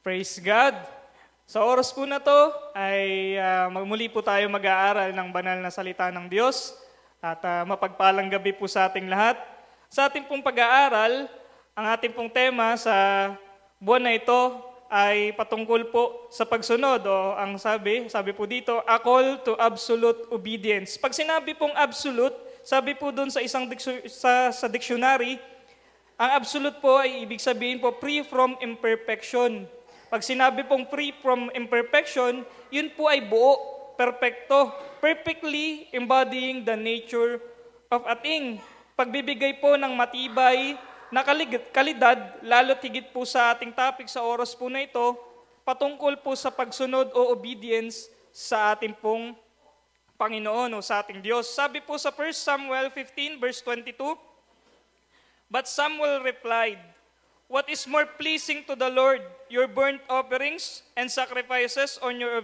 Praise God! Sa oras po na to ay magmuli po tayo mag-aaral ng banal na salita ng Diyos at mapagpalang gabi po sa ating lahat. Sa ating pong pag-aaral, ang ating pong tema sa buwan na ito ay patungkol po sa pagsunod o ang sabi po dito, a call to absolute obedience. Pag sinabi pong absolute, sabi po doon sa isang sa dictionary, ang absolute po ay ibig sabihin po free from imperfection. Pag sinabi pong free from imperfection, yun po ay buo, perpekto, perfectly embodying the nature of a thing. Pagbibigay po ng matibay na kalidad, lalo't higit po sa ating topic sa oras po na ito, patungkol po sa pagsunod o obedience sa ating pong Panginoon o sa ating Diyos. Sabi po sa 1 Samuel 15 verse 22, But Samuel replied, What is more pleasing to the Lord, your burnt offerings and sacrifices or your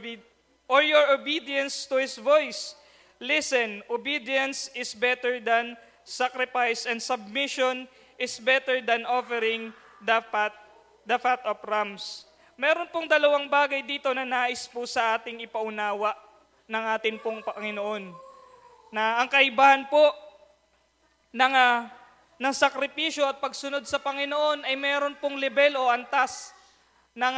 obedience to His voice? Listen, obedience is better than sacrifice and submission is better than offering the fat of rams. Meron pong dalawang bagay dito na nais po sa ating ipaunawa ng ating pong Panginoon. Na ang kaibahan po ng sakripisyo at pagsunod sa Panginoon ay meron pong level o antas ng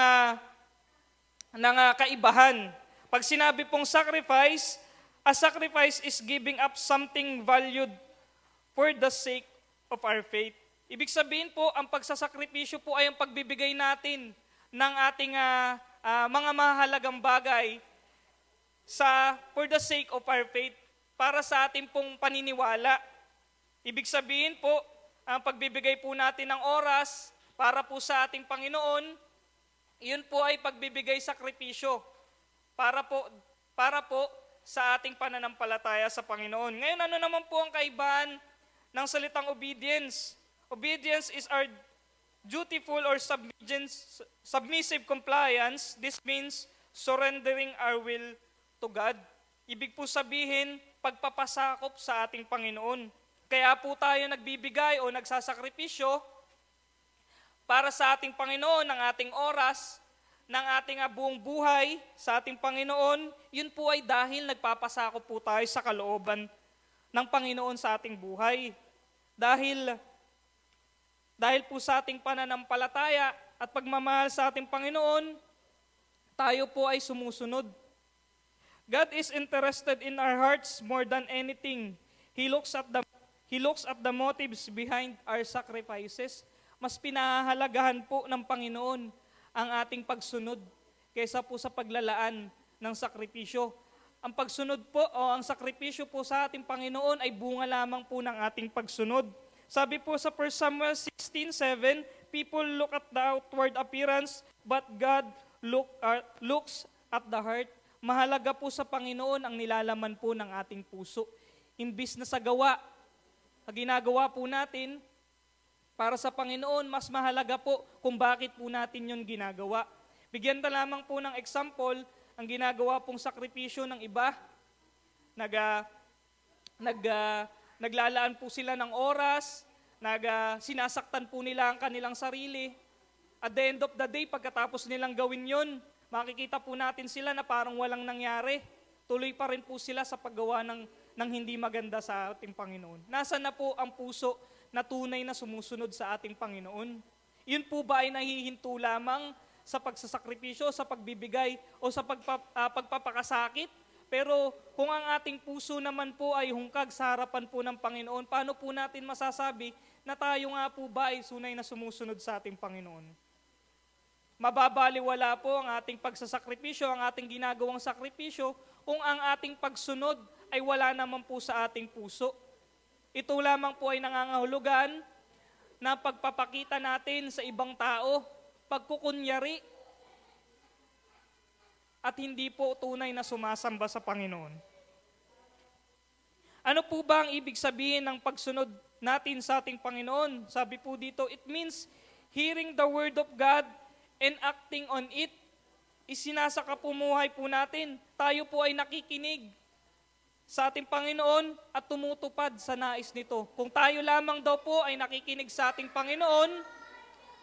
kaibahan. Pag sinabi pong sacrifice, a sacrifice is giving up something valued for the sake of our faith. Ibig sabihin po, ang pagsasakripisyo po ay ang pagbibigay natin ng ating mga mahalagang bagay for the sake of our faith, para sa ating pong paniniwala. Ibig sabihin po, ang pagbibigay po natin ng oras para po sa ating Panginoon, yun po ay pagbibigay sakripisyo para po sa ating pananampalataya sa Panginoon. Ngayon, ano naman po ang kaibahan ng salitang obedience? Obedience is our dutiful or submissive compliance. This means surrendering our will to God. Ibig po sabihin, pagpapasakop sa ating Panginoon. Kaya po tayo nagbibigay o nagsasakripisyo para sa ating Panginoon ng ating oras, ng ating buong buhay sa ating Panginoon. Yun po ay dahil nagpapasakop po tayo sa kalooban ng Panginoon sa ating buhay. Dahil po sa ating pananampalataya at pagmamahal sa ating Panginoon, tayo po ay sumusunod. God is interested in our hearts more than anything. He looks at the motives behind our sacrifices. Mas pinahahalagahan po ng Panginoon ang ating pagsunod kaysa po sa paglalaan ng sakripisyo. Ang pagsunod po o ang sakripisyo po sa ating Panginoon ay bunga lamang po ng ating pagsunod. Sabi po sa 1 Samuel 16:7, people look at the outward appearance, but God looks at the heart. Mahalaga po sa Panginoon ang nilalaman po ng ating puso. Imbis na sa gawa, ginagawa po natin para sa Panginoon, mas mahalaga po kung bakit po natin yun ginagawa. Bigyan na lamang po ng example, ang ginagawa pong sakripisyo ng iba, naglalaan po sila ng oras, sinasaktan po nila ang kanilang sarili. At the end of the day, pagkatapos nilang gawin yun, makikita po natin sila na parang walang nangyari. Tuloy pa rin po sila sa paggawa ng hindi maganda sa ating Panginoon. Nasaan na po ang puso na tunay na sumusunod sa ating Panginoon? Yun po ba ay nahihinto lamang sa pagsasakripisyo, sa pagbibigay, o sa pagpapakasakit? Pero kung ang ating puso naman po ay hungkag sa harapan po ng Panginoon, paano po natin masasabi na tayo nga po ba ay tunay na sumusunod sa ating Panginoon? Mababaliwala po ang ating pagsasakripisyo, ang ating ginagawang sakripisyo, kung ang ating pagsunod ay wala naman po sa ating puso. Ito lamang po ay nangangahulugan na pagpapakita natin sa ibang tao, pagkukunyari, at hindi po tunay na sumasamba sa Panginoon. Ano po ba ang ibig sabihin ng pagsunod natin sa ating Panginoon? Sabi po dito, it means hearing the word of God and acting on it. Isinasakapumuhay po natin. Tayo po ay nakikinig sa ating Panginoon at tumutupad sa nais nito. Kung tayo lamang daw po ay nakikinig sa ating Panginoon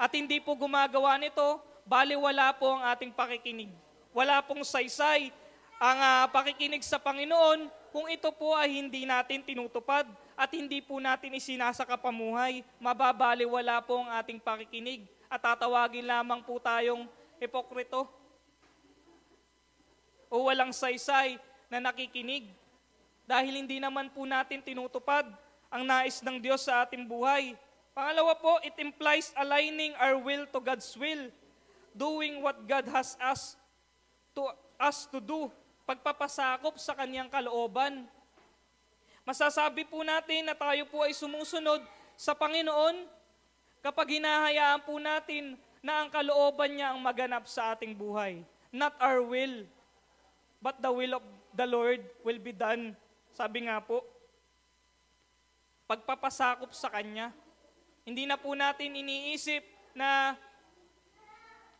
at hindi po gumagawa nito, baliwala po ang ating pakikinig. Wala pong saysay ang pakikinig sa Panginoon kung ito po ay hindi natin tinutupad at hindi po natin isinasakapamuhay. Mababaliwala po ang ating pakikinig at tatawagin lamang po tayong hipokrito o walang saysay na nakikinig dahil hindi naman po natin tinutupad ang nais ng Diyos sa ating buhay. Pangalawa po, it implies aligning our will to God's will, doing what God has asked us to do, pagpapasakop sa kanyang kalooban. Masasabi po natin na tayo po ay sumusunod sa Panginoon kapag hinahayaan po natin na ang kalooban niya ang maganap sa ating buhay. Not our will, but the will of the Lord will be done. Sabi nga po, pagpapasakop sa Kanya. Hindi na po natin iniisip na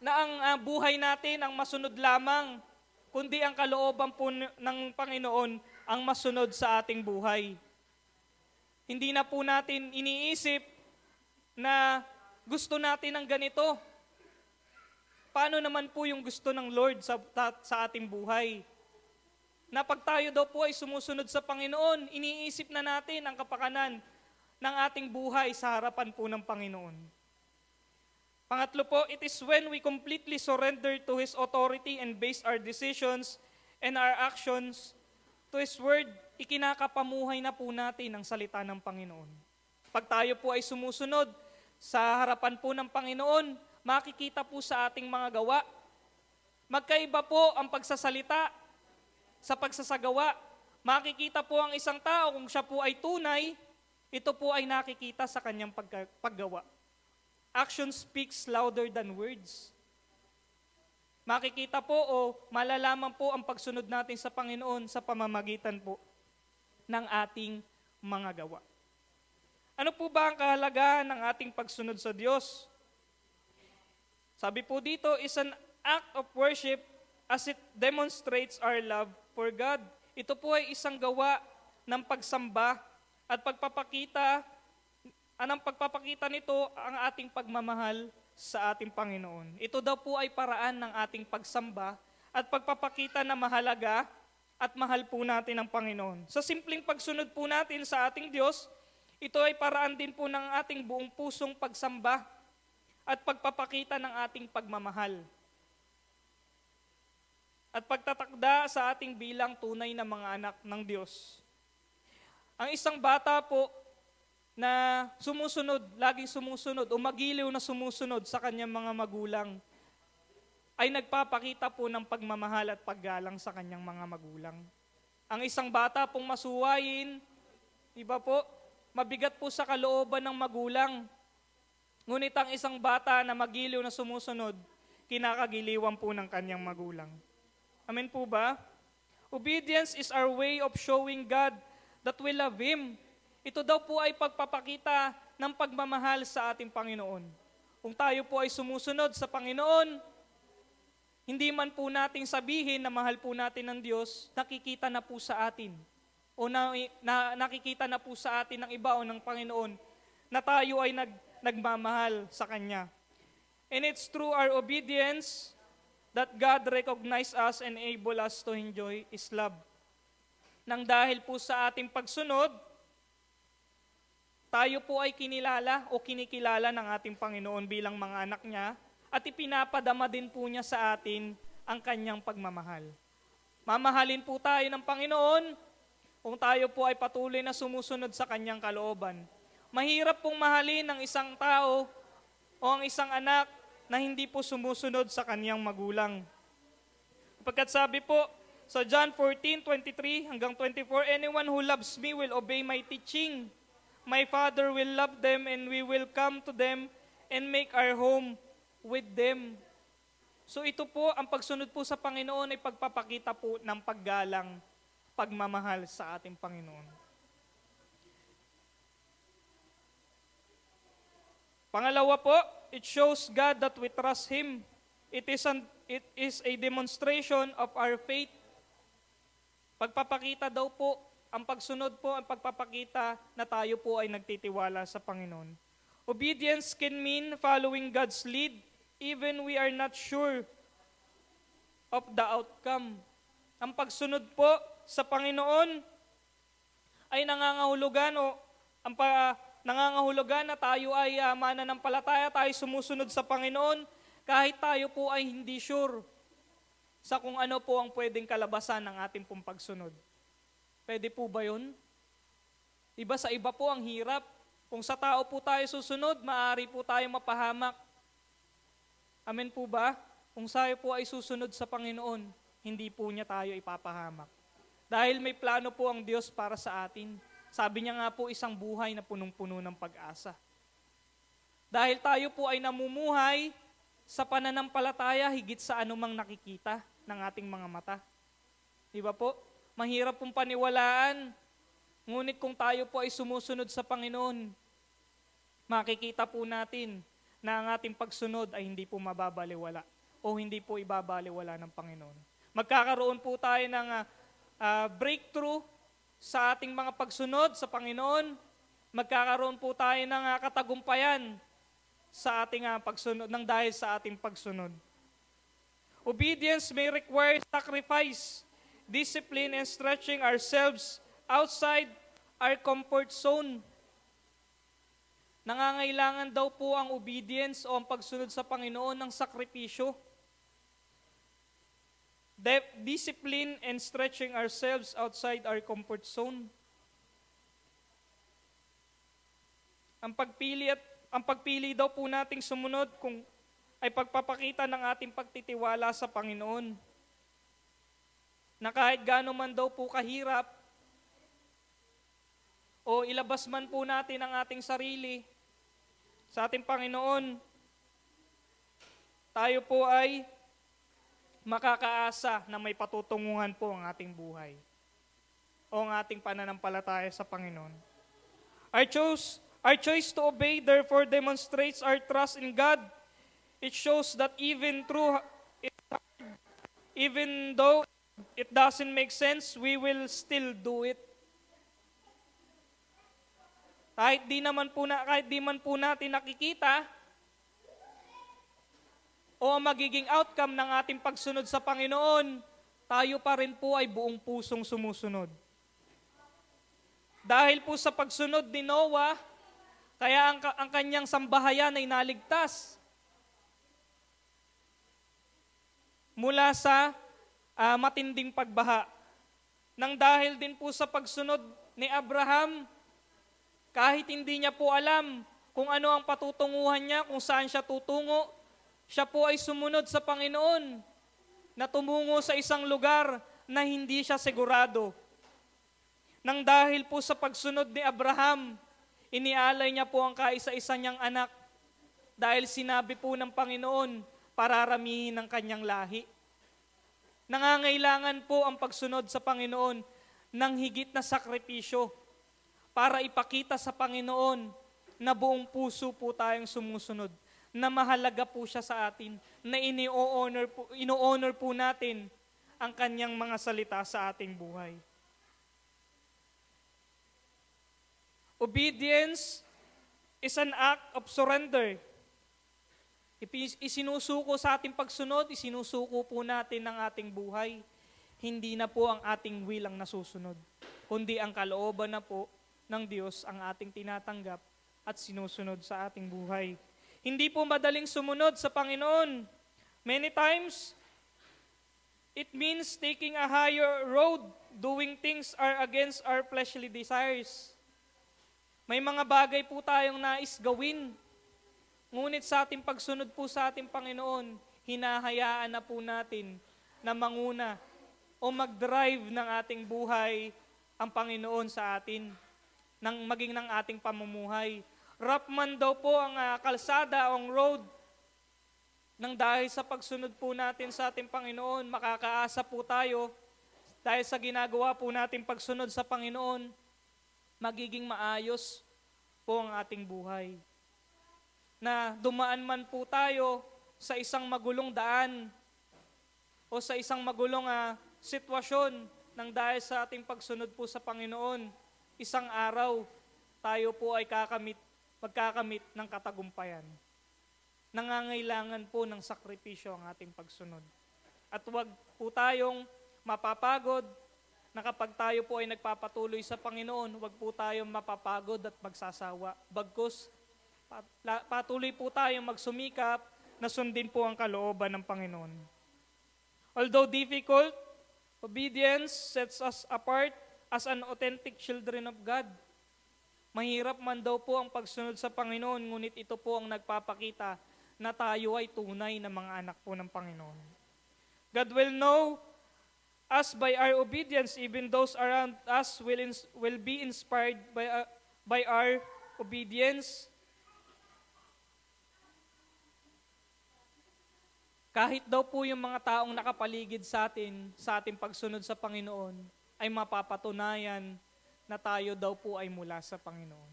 ang buhay natin ang masunod lamang, kundi ang kalooban po ng Panginoon ang masunod sa ating buhay. Hindi na po natin iniisip na gusto natin ng ganito. Paano naman po yung gusto ng Lord sa ating buhay? Na pag tayo daw po ay sumusunod sa Panginoon, iniisip na natin ang kapakanan ng ating buhay sa harapan po ng Panginoon. Pangatlo po, it is when we completely surrender to His authority and base our decisions and our actions to His Word, ikinakapamuhay na po natin ang salita ng Panginoon. Pag tayo po ay sumusunod sa harapan po ng Panginoon, makikita po sa ating mga gawa. Magkaiba po ang pagsasalita sa pagsasagawa. Makikita po ang isang tao kung siya po ay tunay, ito po ay nakikita sa kanyang paggawa. Action speaks louder than words. Makikita po o malalaman po ang pagsunod natin sa Panginoon sa pamamagitan po ng ating mga gawa. Ano po ba ang kahalagahan ng ating pagsunod sa Diyos? Sabi po dito, is an act of worship as it demonstrates our love for God. Ito po ay isang gawa ng pagsamba at pagpapakita. Anong pagpapakita nito ang ating pagmamahal sa ating Panginoon. Ito daw po ay paraan ng ating pagsamba at pagpapakita na mahalaga at mahal po natin ang Panginoon. Sa simpleng pagsunod po natin sa ating Diyos, ito ay paraan din po ng ating buong pusong pagsamba at pagpapakita ng ating pagmamahal. At pagtatakda sa ating bilang tunay na mga anak ng Diyos. Ang isang bata po na sumusunod, laging sumusunod o magiliw na sumusunod sa kanyang mga magulang ay nagpapakita po ng pagmamahal at paggalang sa kanyang mga magulang. Ang isang bata pong masuwayin, iba po, mabigat po sa kalooban ng magulang. Ngunit ang isang bata na magiliw na sumusunod, kinakagiliwan po ng kanyang magulang. Amen po ba? Obedience is our way of showing God that we love Him. Ito daw po ay pagpapakita ng pagmamahal sa ating Panginoon. Kung tayo po ay sumusunod sa Panginoon, hindi man po nating sabihin na mahal po natin ng Diyos, nakikita na po sa atin. O nakikita na po sa atin ng iba o ng Panginoon na tayo ay nagmamahal sa Kanya. And it's through our obedience that God recognize us and enable us to enjoy His love. Nang dahil po sa ating pagsunod, tayo po ay kinilala o kinikilala ng ating Panginoon bilang mga anak niya at ipinapadama din po niya sa atin ang kanyang pagmamahal. Mamahalin po tayo ng Panginoon kung tayo po ay patuloy na sumusunod sa kanyang kalooban. Mahirap pong mahalin ang isang tao o ang isang anak na hindi po sumusunod sa kanyang magulang. Pagkat sabi po sa John 14:23 hanggang 24, anyone who loves me will obey my teaching. My Father will love them and we will come to them and make our home with them. So ito po, ang pagsunod po sa Panginoon ay pagpapakita po ng paggalang, pagmamahal sa ating Panginoon. Pangalawa po, it shows God that we trust Him. It is a demonstration of our faith. Pagpapakita daw po, ang pagsunod po, ang pagpapakita na tayo po ay nagtitiwala sa Panginoon. Obedience can mean following God's lead even we are not sure of the outcome. Ang pagsunod po sa Panginoon ay nangangahulugan nangangahulugan na tayo ay mananampalataya, tayo sumusunod sa Panginoon kahit tayo po ay hindi sure sa kung ano po ang pwedeng kalabasan ng ating pong pagsunod. Pwede po ba yun? Iba sa iba po ang hirap. Kung sa tao po tayo susunod, maaari po tayo mapahamak. Amen po ba? Kung tayo po ay susunod sa Panginoon, hindi po niya tayo ipapahamak. Dahil may plano po ang Diyos para sa atin. Sabi niya nga po, isang buhay na punong-puno ng pag-asa. Dahil tayo po ay namumuhay sa pananampalataya higit sa anumang nakikita ng ating mga mata. Di ba po? Mahirap pong paniwalaan. Ngunit kung tayo po ay sumusunod sa Panginoon, makikita po natin na ang ating pagsunod ay hindi po mababaliwala o hindi po ibabaliwala ng Panginoon. Magkakaroon po tayo ng breakthrough sa ating mga pagsunod sa Panginoon. Magkakaroon po tayo ng katagumpayan sa ating pagsunod, ng dahil sa ating pagsunod. Obedience may require sacrifice, discipline, and stretching ourselves outside our comfort zone. Nangangailangan daw po ang obedience o ang pagsunod sa Panginoon ng sakripisyo. Discipline and stretching ourselves outside our comfort zone. Ang pagpili daw po nating sumunod kung ay pagpapakita ng ating pagtitiwala sa Panginoon. Na kahit gaano man daw po kahirap, o ilabas man po natin ang ating sarili sa ating Panginoon, tayo po ay makakaasa na may patutunguhan po ang ating buhay o ang ating pananampalataya sa Panginoon. Our choice to obey therefore demonstrates our trust in God. It shows that even though it doesn't make sense, we will still do it. Kahit di man po natin nakikita o ang magiging outcome ng ating pagsunod sa Panginoon, tayo pa rin po ay buong pusong sumusunod. Dahil po sa pagsunod ni Noah, kaya ang kanyang sambahayan ay naligtas mula sa matinding pagbaha. Nang dahil din po sa pagsunod ni Abraham, kahit hindi niya po alam kung ano ang patutunguhan niya, kung saan siya tutungo, siya po ay sumunod sa Panginoon na tumungo sa isang lugar na hindi siya sigurado. Nang dahil po sa pagsunod ni Abraham, inialay niya po ang kaisa-isa niyang anak dahil sinabi po ng Panginoon, pararamihin ng kanyang lahi. Nangangailangan po ang pagsunod sa Panginoon ng higit na sakripisyo para ipakita sa Panginoon na buong puso po tayong sumusunod, na mahalaga po siya sa atin, na ino-honor po natin ang kanyang mga salita sa ating buhay. Obedience is an act of surrender. Isinusuko sa ating pagsunod, isinusuko po natin ang ating buhay. Hindi na po ang ating will ang nasusunod, kundi ang kalooban na po ng Diyos ang ating tinatanggap at sinusunod sa ating buhay. Hindi po madaling sumunod sa Panginoon. Many times, it means taking a higher road, doing things are against our fleshly desires. May mga bagay po tayong nais gawin, ngunit sa ating pagsunod po sa ating Panginoon, hinahayaan na po natin na manguna o mag-drive ng ating buhay ang Panginoon sa atin, maging ng ating pamumuhay. Rough man daw po ang kalsada, ang road, nang dahil sa pagsunod po natin sa ating Panginoon, makakaasa po tayo, dahil sa ginagawa po natin pagsunod sa Panginoon, magiging maayos po ang ating buhay. Na dumaan man po tayo sa isang magulong daan o sa isang magulong sitwasyon nang dahil sa ating pagsunod po sa Panginoon, isang araw tayo po ay magkakamit ng katagumpayan. nangangailangan po ng sakripisyo ang ating pagsunod. At huwag po tayong mapapagod na kapag tayo po ay nagpapatuloy sa Panginoon, huwag po tayong mapapagod at magsasawa. Bagkus, patuloy po tayong magsumikap na sundin po ang kalooban ng Panginoon. Although difficult, obedience sets us apart as an authentic children of God. Mahirap man daw po ang pagsunod sa Panginoon, ngunit ito po ang nagpapakita na tayo ay tunay na mga anak po ng Panginoon. God will know us by our obedience, even those around us will be inspired by our obedience. Kahit daw po yung mga taong nakapaligid sa ating pagsunod sa Panginoon, ay mapapatunayan na tayo daw po ay mula sa Panginoon.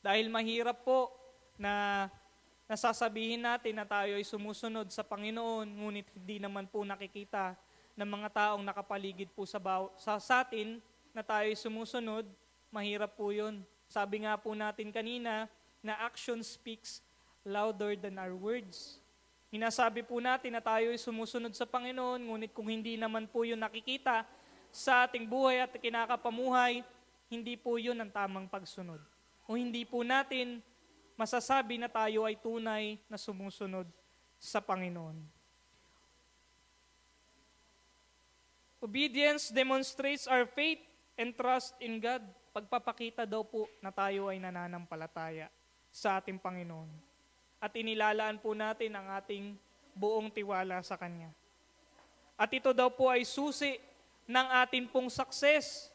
Dahil mahirap po na nasasabihin natin na tayo ay sumusunod sa Panginoon, ngunit hindi naman po nakikita ng mga taong nakapaligid po sa atin na tayo ay sumusunod, mahirap po yun. Sabi nga po natin kanina na action speaks louder than our words. Hinasabi po natin na tayo ay sumusunod sa Panginoon, ngunit kung hindi naman po yun nakikita sa ating buhay at kinakapamuhay, hindi po yun ang tamang pagsunod. O hindi po natin masasabi na tayo ay tunay na sumusunod sa Panginoon. Obedience demonstrates our faith and trust in God. Pagpapakita daw po na tayo ay nananampalataya sa ating Panginoon. At inilalaan po natin ang ating buong tiwala sa Kanya. At ito daw po ay susi ng atin pong success.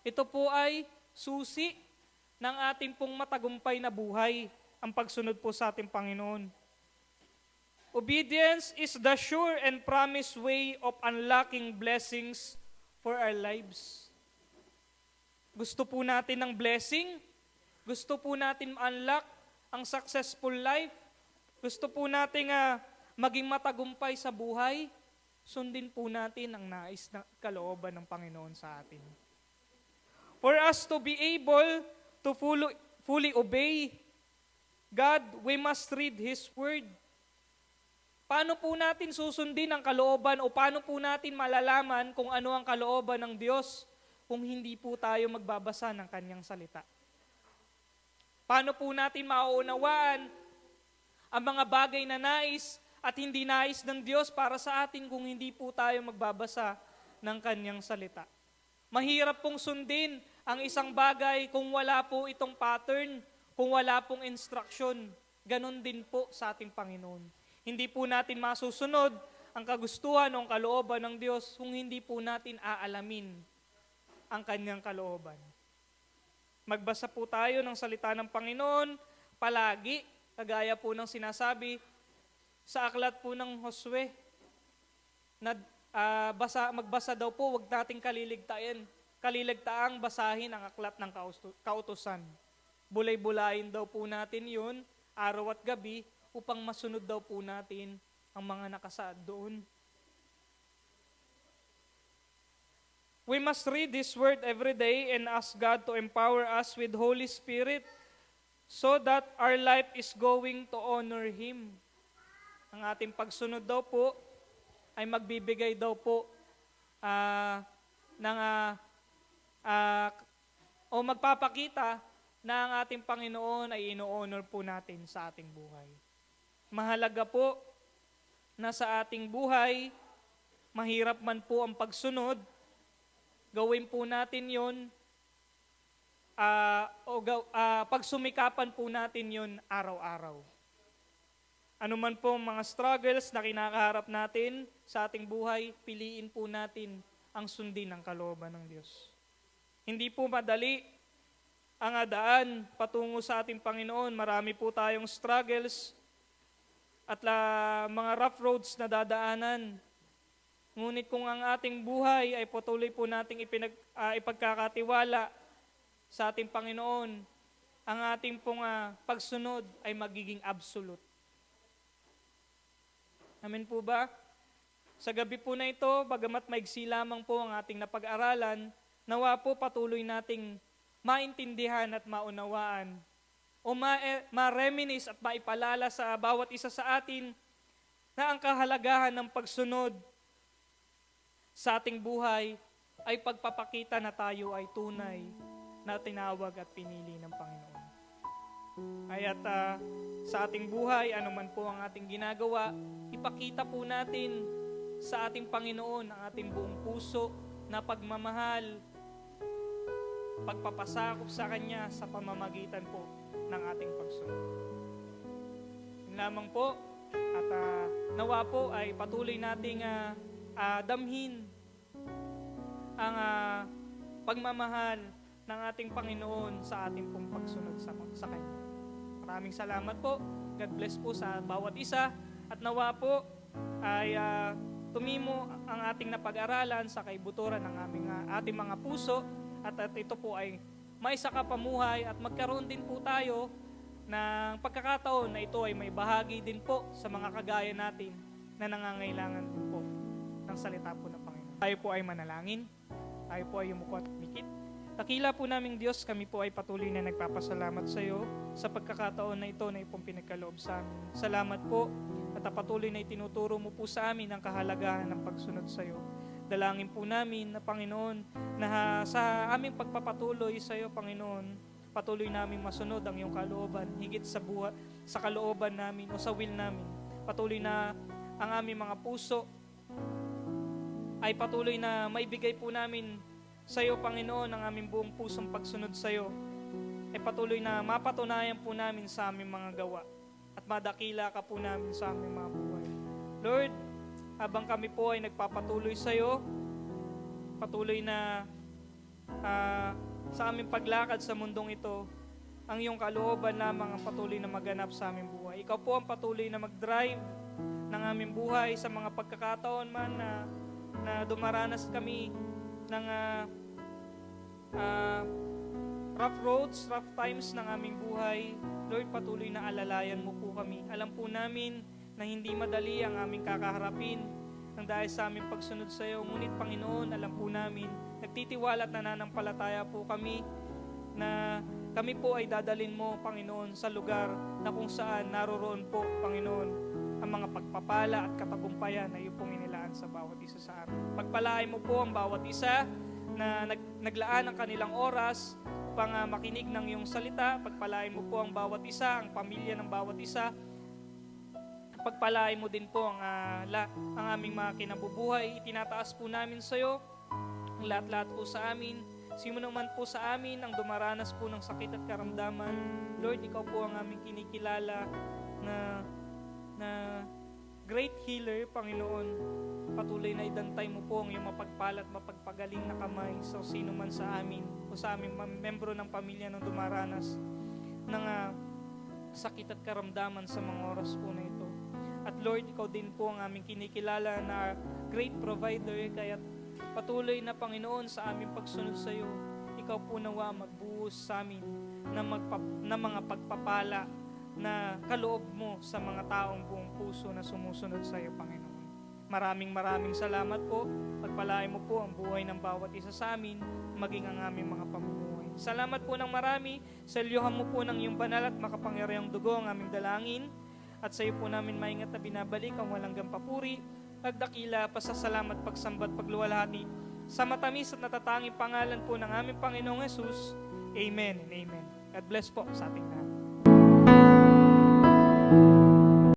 Ito po ay susi ng ating pong matagumpay na buhay, ang pagsunod po sa ating Panginoon. Obedience is the sure and promised way of unlocking blessings for our lives. Gusto po natin ng blessing? Gusto po natin ma-unlock ang successful life? Gusto po natin maging matagumpay sa buhay? Sundin po natin ang nais na kalooban ng Panginoon sa atin. For us to be able to fully obey God, we must read His Word. Paano po natin susundin ang kalooban o paano po natin malalaman kung ano ang kalooban ng Diyos kung hindi po tayo magbabasa ng Kanyang salita? Paano po natin mauunawaan ang mga bagay na nais at hindi nais ng Diyos para sa atin kung hindi po tayo magbabasa ng Kanyang salita? Mahirap pong sundin ang isang bagay kung wala po itong pattern, kung wala pong instruction. Ganon din po sa ating Panginoon. Hindi po natin masusunod ang kagustuhan o ang kalooban ng Diyos kung hindi po natin aalamin ang Kanyang kalooban. Magbasa po tayo ng salita ng Panginoon palagi, kagaya po ng sinasabi sa aklat po ng Josue, na magbasa daw po, wag nating kaliligtaang basahin ang aklat ng kautusan. Bulay-bulayin daw po natin yun, araw at gabi, upang masunod daw po natin ang mga nakasaad doon. We must read this word every day and ask God to empower us with Holy Spirit so that our life is going to honor Him. Ang ating pagsunod daw po ay magbibigay daw po o magpapakita na ang ating Panginoon ay ino-honor po natin sa ating buhay. Mahalaga po na sa ating buhay, mahirap man po ang pagsunod, gawin po natin yun, pagsumikapan po natin yun araw-araw. Ano man po mga struggles na kinakaharap natin sa ating buhay, piliin po natin ang sundin ng kalooban ng Diyos. Hindi po madali ang daan patungo sa ating Panginoon. Marami po tayong struggles at mga rough roads na dadaanan. Ngunit kung ang ating buhay ay patuloy po nating ipagkakatiwala sa ating Panginoon, ang ating pong pagsunod ay magiging absolute. Amen po ba? Sa gabi po na ito, bagamat maigsi lamang po ang ating napag-aralan, nawa po patuloy nating maintindihan at maunawaan o ma-reminisce at maipalala sa bawat isa sa atin na ang kahalagahan ng pagsunod sa ating buhay ay pagpapakita na tayo ay tunay na tinawag at pinili ng Panginoon. Kaya't sa ating buhay, anuman po ang ating ginagawa, ipakita po natin sa ating Panginoon ang ating buong puso na pagmamahal, pagpapasakop sa Kanya sa pamamagitan po ng ating pagsunod. Yun lamang po, at nawa po ay patuloy nating damhin ang pagmamahal ng ating Panginoon sa ating pong pagsunod sa Kanya. Maraming salamat po. God bless po sa bawat isa. At nawa po ay tumimo ang ating napag-aralan sa kaibuturan ng ating mga puso at ito po ay may sakapamuhay at magkaroon din po tayo ng pagkakataon na ito ay may bahagi din po sa mga kagaya natin na nangangailangan din po ng salita po ng Panginoon. Tayo po ay manalangin. Tayo po ay yumuko at mikit. Dakila po naming Diyos, kami po ay patuloy na nagpapasalamat sa iyo sa pagkakataon na ito na ipong pinagkaloob sa amin. Salamat po at patuloy na itinuturo mo po sa amin ang kahalagahan ng pagsunod sa iyo. Dalangin po namin na Panginoon na sa aming pagpapatuloy sa iyo, Panginoon, patuloy namin masunod ang iyong kalooban, higit sa buhay, sa kalooban namin o sa will namin. Patuloy na ang aming mga puso ay patuloy na maibigay po namin sa iyo, Panginoon, ang aming buong pusong pagsunod sa iyo. Ay patuloy na mapatunayan po namin sa aming mga gawa at madakila ka po namin sa aming mga buhay. Lord, habang kami po ay nagpapatuloy sa iyo, patuloy na sa aming paglakad sa mundong ito, ang iyong kalooban lamang ang patuloy na maganap sa aming buhay. Ikaw po ang patuloy na mag-drive ng aming buhay sa mga pagkakataon man na dumaranas kami ng rough roads, rough times ng aming buhay. Lord, patuloy na alalayan mo po kami. Alam po namin na hindi madali ang aming kakaharapin nang dahil sa aming pagsunod sa iyo. Ngunit Panginoon, alam po namin, nagtitiwala at nananampalataya po kami na kami po ay dadalin mo, Panginoon, sa lugar na kung saan naroroon po, Panginoon, ang mga pagpapala at katagumpayan na iyong pong inilaan sa bawat isa sa amin. Pagpalain mo po ang bawat isa na naglaan ng kanilang oras upang makinig ng iyong salita. Pagpalain mo po ang bawat isa, ang pamilya ng bawat isa. Pagpalain mo din po ang aming mga kinabubuhay. Itinataas po namin sa iyo ang lahat-lahat po sa amin. Sino naman po sa amin ang dumaranas po ng sakit at karamdaman. Lord, ikaw po ang aming kinikilala na great healer, Panginoon. Patuloy na idantay mo po ang iyong mapagpala at mapagpagaling na kamay sa sino man sa amin o sa aming membro ng pamilya na dumaranas ng sakit at karamdaman sa mga oras po na ito. At Lord, ikaw din po ang aming kinikilala na great provider, kaya patuloy na Panginoon sa aming pagsunod sa iyo. Ikaw po nawa magbuhos sa amin na mga pagpapala na kaloob mo sa mga taong buong puso na sumusunod sa iyo, Panginoon. Maraming salamat po. Pagpalain mo po ang buhay ng bawat isa sa amin, maging ang aming mga pamumuhay. Salamat po ng marami. Selyuhan mo po ng iyong banal at makapangyarihang dugo ang aming dalangin. At sa iyo po namin maingat na binabalik ang walang gampapuri, pagdakila, pasasalamat, pagsambat, pagluwalhati sa matamis at natatanging pangalan po ng aming Panginoong Jesus. Amen and amen. God bless po sa ating lahat.